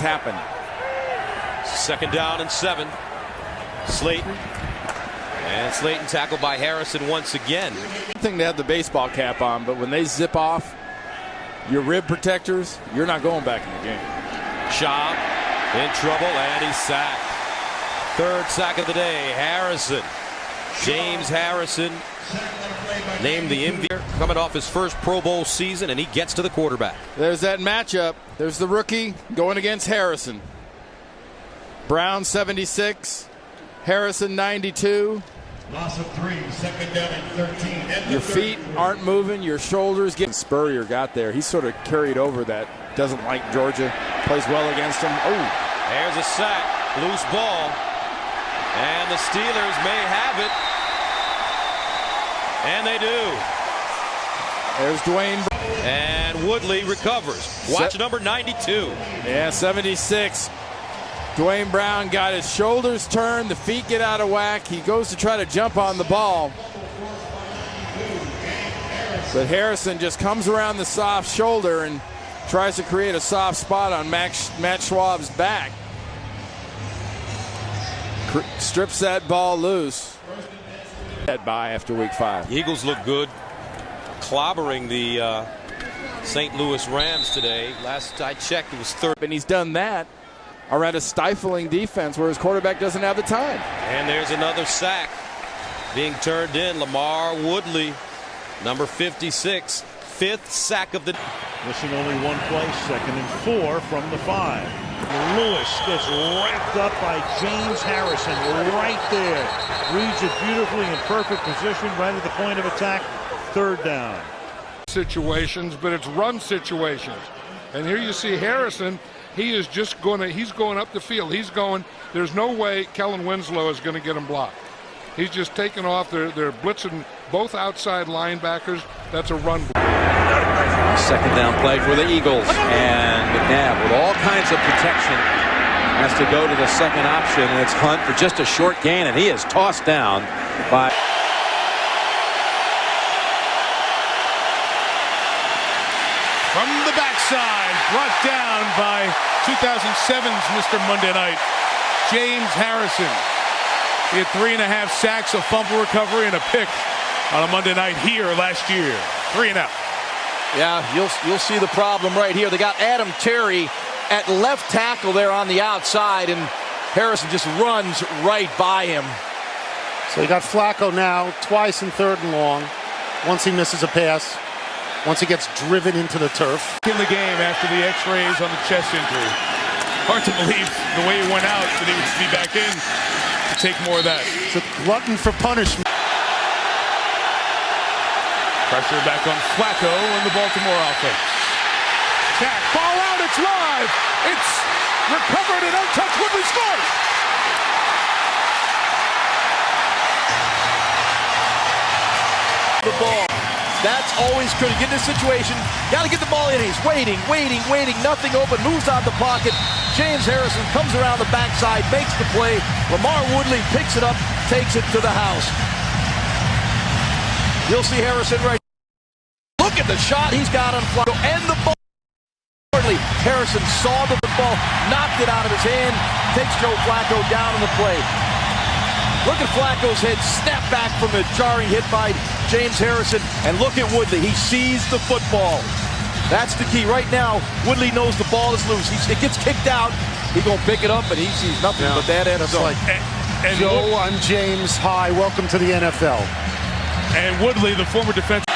Happen. Second down and 7. Slayton. And Slayton tackled by Harrison once again. One thing to have the baseball cap on, but when they zip off your rib protectors, you're not going back in the game. Schaub in trouble, and he's sacked. Third sack of the day, Harrison. James Harrison named the MVP, coming off his first Pro Bowl season, and he gets to the quarterback. There's that matchup. There's the rookie going against Harrison. Brown 76, Harrison 92. Loss of 3, second down and 13. Your feet aren't moving, your shoulders get. Spurrier got there. He sort of carried over that. Doesn't like Georgia. Plays well against him. Oh, there's a sack, loose ball, and the Steelers may have it, and they do. There's Dwayne. And Woodley recovers. Watch number 92. Yeah, 76. Dwayne Brown got his shoulders turned, the feet get out of whack. He goes to try to jump on the ball. But Harrison just comes around the soft shoulder and tries to create a soft spot on Matt Schwab's back. Strips that ball loose. That bye after week 5. The Eagles look good, clobbering the St. Louis Rams today. Last I checked, it was third. And he's done that around a stifling defense where his quarterback doesn't have the time. And there's another sack being turned in. Lamar Woodley, number 56, 5th sack of the day. Missing only one play, second and 4 from the 5. Lewis gets wrapped up by James Harrison right there. Reads it beautifully in perfect position right at the point of attack. Third down. Situations, but it's run situations. And here you see Harrison. He is just he's going up the field. He's going, there's no way Kellen Winslow is going to get him blocked. He's just taking off. They're blitzing both outside linebackers. That's a run. Second down play for the Eagles. And McNabb with all kinds of protection has to go to the second option. And it's Hunt for just a short gain. And he is tossed down by... From the backside, brought down by 2007's Mr. Monday Night, James Harrison. He had 3.5 sacks, a fumble recovery, and a pick on a Monday night here last year. 3 and out. Yeah, you'll see the problem right here. They got Adam Terry at left tackle there on the outside, and Harrison just runs right by him. So you got Flacco now, twice in 3rd and long. Once he misses a pass. Once he gets driven into the turf. In the game after the x-rays on the chest injury. Hard to believe the way he went out that he would be back in to take more of that. It's a glutton for punishment. Pressure back on Flacco and the Baltimore offense. Jack, ball out, it's live. It's recovered and untouched. Woodley scores. The ball. That's always good. Get in this situation. Got to get the ball in. He's waiting. Nothing open. Moves out the pocket. James Harrison comes around the backside, makes the play. Lamar Woodley picks it up, takes it to the house. You'll see Harrison right. Look at the shot he's got on Flacco and the ball. Harrison saw the ball, knocked it out of his hand, takes Joe Flacco down on the play. Look at Flacco's head snap back from a jarring hit by James Harrison. And look at Woodley. He sees the football. That's the key. Right now, Woodley knows the ball is loose. It gets kicked out. He's going to pick it up, and he sees nothing but that end zone. And Joe, I'm James. Hi, welcome to the NFL. And Woodley, the former defensive.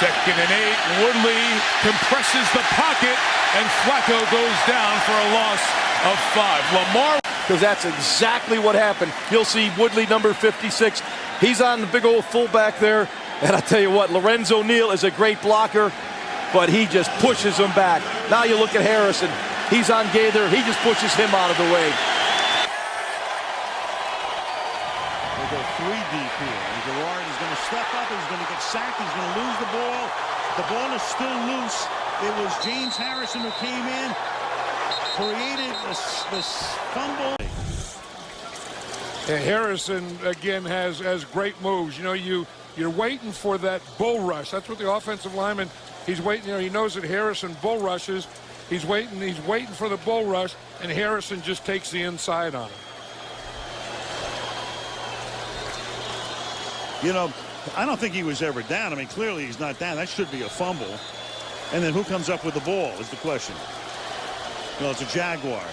Second and 8. Woodley compresses the pocket, and Flacco goes down for a loss of 5. Lamar. Because that's exactly what happened. You'll see Woodley, number 56. He's on the big old fullback there. And I tell you what, Lorenzo Neal is a great blocker, but he just pushes him back. Now you look at Harrison. He's on Gaither. He just pushes him out of the way. They go 3 deep here. Gerard is going to step up. He's going to get sacked. He's going to lose the ball. The ball is still loose. It was James Harrison who came in, created this fumble. And Harrison again has great moves. You know, you're waiting for that bull rush. That's what the offensive lineman, he's waiting. You know, he knows that Harrison bull rushes, He's waiting for the bull rush, and Harrison just takes the inside on him. You know, I don't think he was ever down. I mean, clearly he's not down. That should be a fumble. And then who comes up with the ball is the question. Well, it's a Jaguar.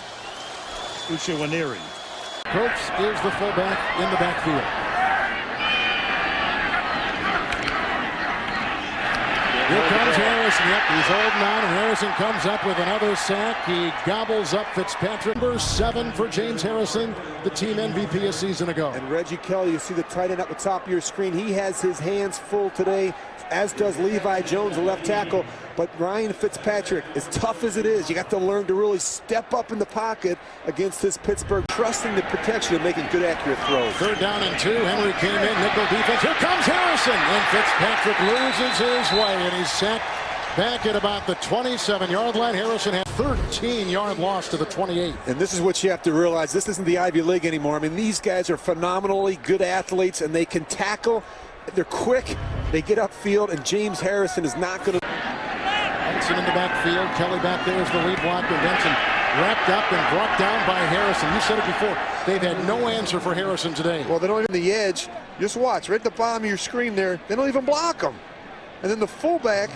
Uchewaniri. Coates is the fullback in the backfield. Here comes Harrison. Yep, he's holding on, and Harrison comes up with another sack. He gobbles up Fitzpatrick. Number 7 for James Harrison, the team MVP a season ago. And Reggie Kelly, you see the tight end at the top of your screen. He has his hands full today, as does Levi Jones, the left tackle. But Ryan Fitzpatrick, as tough as it is, you got to learn to really step up in the pocket against this Pittsburgh, trusting the protection and making good, accurate throws. 3rd down and 2. Henry came in, nickel defense. Here comes Harrison, and Fitzpatrick loses his way, and he's sacked back at about the 27-yard line. Harrison had 13-yard loss to the 28. And this is what you have to realize. This isn't the Ivy League anymore. I mean, these guys are phenomenally good athletes, and they can tackle. They're quick. They get upfield, and James Harrison is not going to. Benson in the backfield. Kelly back there is the lead blocker. Benson wrapped up and brought down by Harrison. You said it before. They've had no answer for Harrison today. Well, they don't even the edge. Just watch right at the bottom of your screen there. They don't even block him. And then the fullback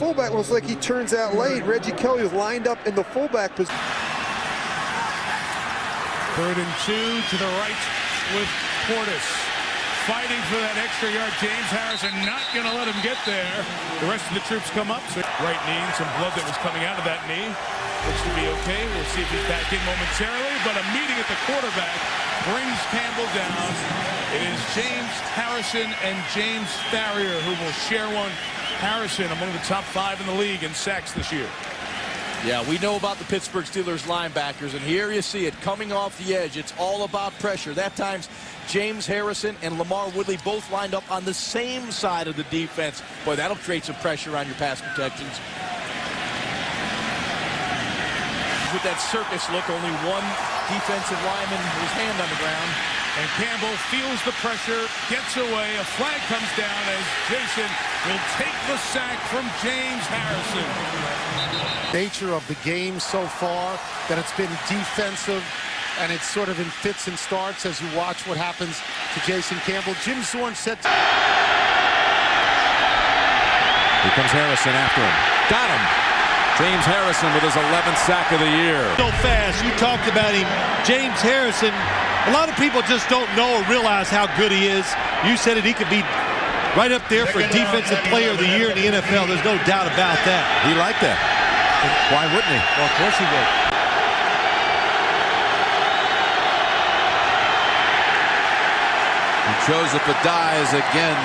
looks like he turns out late. Reggie Kelly is lined up in the fullback position. 3rd and 2 to the right with Portis. Fighting for that extra yard. James Harrison not going to let him get there. The rest of the troops come up. Right knee and some blood that was coming out of that knee. Looks to be okay. We'll see if he's back in momentarily. But a meeting at the quarterback brings Campbell down. It is James Harrison and James Farrier who will share one. Harrison among the top 5 in the league in sacks this year. Yeah, we know about the Pittsburgh Steelers linebackers, and here you see it coming off the edge. It's all about pressure. That time's James Harrison and Lamar Woodley both lined up on the same side of the defense. Boy, that'll create some pressure on your pass protections. With that circus look, only one defensive lineman with his hand on the ground. And Campbell feels the pressure, gets away. A flag comes down as Jason will take the sack from James Harrison. Nature of the game so far, that it's been defensive, and it's sort of in fits and starts as you watch what happens to Jason Campbell. Jim Zorn said. Here comes Harrison after him. Got him. James Harrison with his 11th sack of the year. So fast. You talked about him. James Harrison, a lot of people just don't know or realize how good he is. You said it, he could be right up there for Defensive Player of the Year in the NFL. There's no doubt about that. He liked that. Why wouldn't he? Well, of course he would. And Joseph Adai is again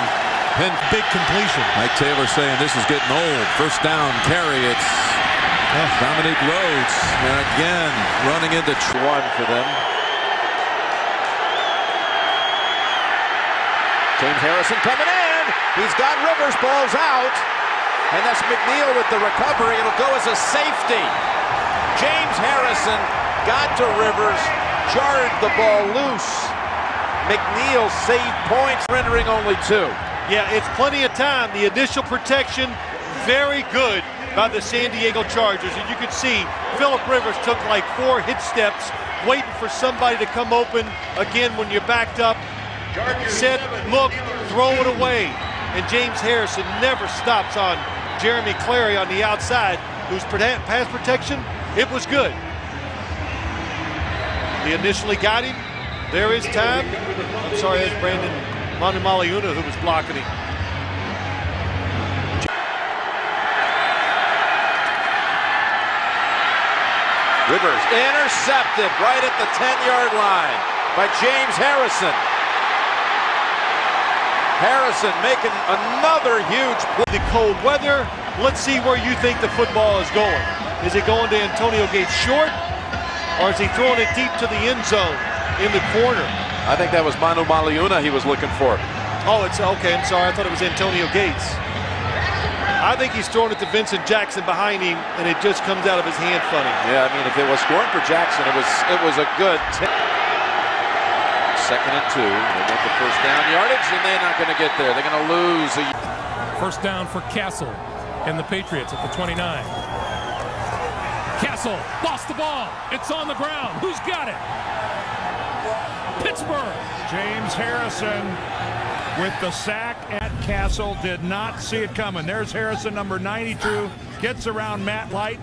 pinned. Big completion. Mike Taylor saying this is getting old. 1st down carry. It's Dominique Rhodes. And again, running into one for them. James Harrison coming in. He's got Rivers. Ball's out. And that's McNeil with the recovery. It'll go as a safety. James Harrison got to Rivers, jarred the ball loose. McNeil saved points, rendering only 2. Yeah, it's plenty of time. The initial protection, very good by the San Diego Chargers. And you can see Phillip Rivers took like 4 hit steps, waiting for somebody to come open again when you're backed up. Said, look, throw it away. And James Harrison never stops on Jeremy Clary on the outside, whose pass protection, it was good. He initially got him. There is time. I'm sorry, that's Brandon Maliuna who was blocking him. Rivers intercepted right at the 10-yard line by James Harrison. Harrison making another huge play. The cold weather, let's see where you think the football is going. Is it going to Antonio Gates short, or is he throwing it deep to the end zone in the corner? I think that was Manu Maliuna he was looking for. Oh, it's okay. I'm sorry. I thought it was Antonio Gates. I think he's throwing it to Vincent Jackson behind him, and it just comes out of his hand funny. Yeah, I mean, if it was scoring for Jackson, it was a good tip. 2nd and 2. They want the 1st down yardage, and they're not going to get there. They're going to lose. 1st down for Castle and the Patriots at the 29. Castle lost the ball. It's on the ground. Who's got it? Pittsburgh. James Harrison with the sack at Castle. Did not see it coming. There's Harrison, number 92. Gets around Matt Light.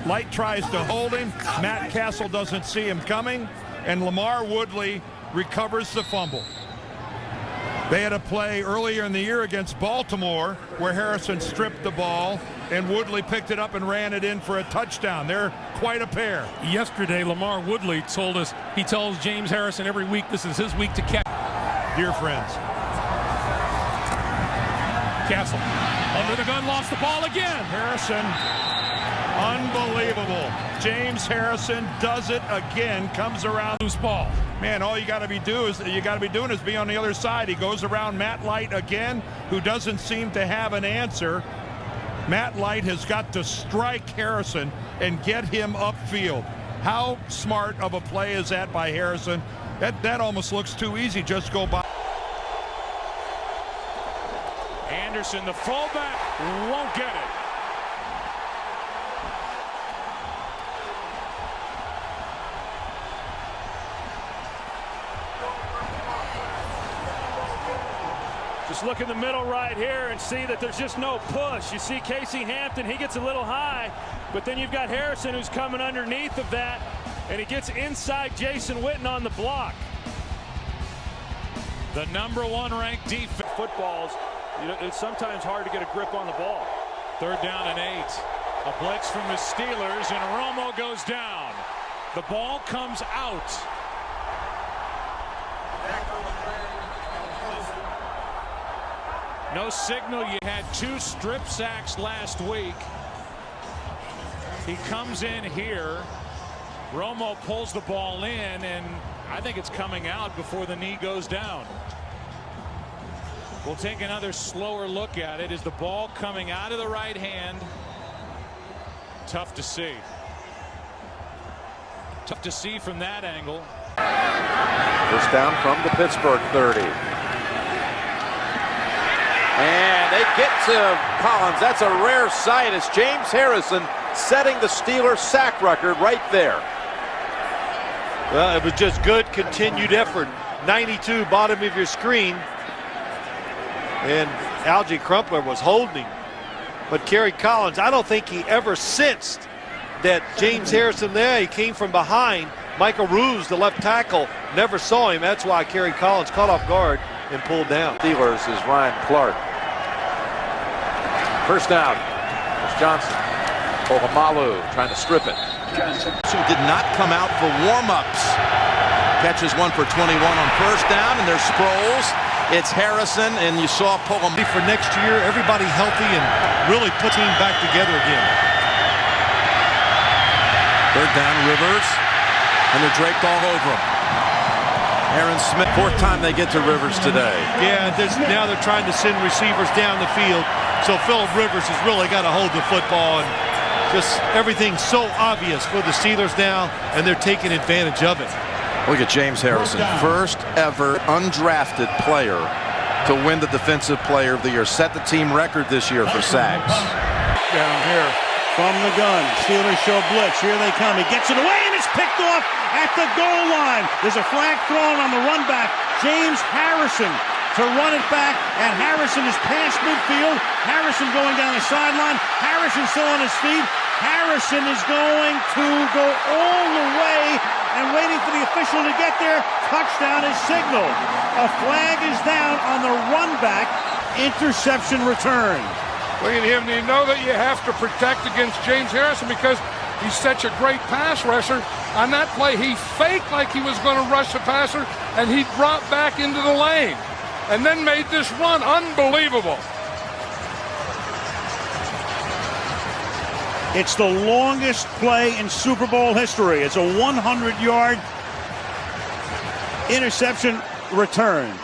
Light tries to hold him. Matt Castle doesn't see him coming. And Lamar Woodley recovers the fumble. They had a play earlier in the year against Baltimore where Harrison stripped the ball and Woodley picked it up and ran it in for a touchdown. They're quite a pair. Yesterday, Lamar Woodley told us, he tells James Harrison every week this is his week to catch. Dear friends. Castle under the gun, lost the ball again. Harrison, unbelievable. James Harrison does it again, comes around. Loose ball. Man, all you got to be doing is be on the other side. He goes around Matt Light again, who doesn't seem to have an answer. Matt Light has got to strike Harrison and get him upfield. How smart of a play is that by Harrison? That almost looks too easy. Just go by. Anderson, the fullback, won't get it. Just look in the middle right here and see that there's just no push. You see Casey Hampton, he gets a little high, but then you've got Harrison who's coming underneath of that, and he gets inside Jason Witten on the block. The #1 ranked defense. Footballs, it's sometimes hard to get a grip on the ball. 3rd down and 8. A blitz from the Steelers, and Romo goes down. The ball comes out. No signal. You had 2 strip sacks last week. He comes in here. Romo pulls the ball in, and I think it's coming out before the knee goes down. We'll take another slower look at it. Is the ball coming out of the right hand? Tough to see. Tough to see from that angle. First down from the Pittsburgh 30. And they get to Collins. That's a rare sight. It's James Harrison setting the Steelers sack record right there. Well, it was just good continued effort. 92, bottom of your screen. And Algie Crumpler was holding. But Kerry Collins, I don't think he ever sensed that James Harrison there. He came from behind. Michael Ruse, the left tackle, never saw him. That's why Kerry Collins caught off guard and pulled down. Steelers is Ryan Clark. First down. There's Johnson. Pohamalu trying to strip it. Johnson did not come out for warm-ups. Catches one for 21 on first down, and there's Sproles. It's Harrison, and you saw Pohamalu. For next year, everybody healthy and really put team back together again. Third down, Rivers, and they're draped all over him. Aaron Smith, 4th time they get to Rivers today. Yeah, now they're trying to send receivers down the field, so Phillip Rivers has really got to hold the football, and just everything's so obvious for the Steelers now, and they're taking advantage of it. Look at James Harrison, first ever undrafted player to win the Defensive Player of the Year. Set the team record this year for sacks. Down here from the gun. Steelers show blitz. Here they come. He gets it away, and it's picked off at the goal line. There's a flag thrown on the run back. James Harrison to run it back, and Harrison is past midfield. Harrison going down the sideline. Harrison still on his feet. Harrison is going to go all the way and waiting for the official to get there. Touchdown is signaled. A flag is down on the run back. Interception returned. Look at him. You know that you have to protect against James Harrison because he's such a great pass rusher. On that play, he faked like he was going to rush the passer, and he dropped back into the lane and then made this run. Unbelievable. It's the longest play in Super Bowl history. It's a 100-yard interception return.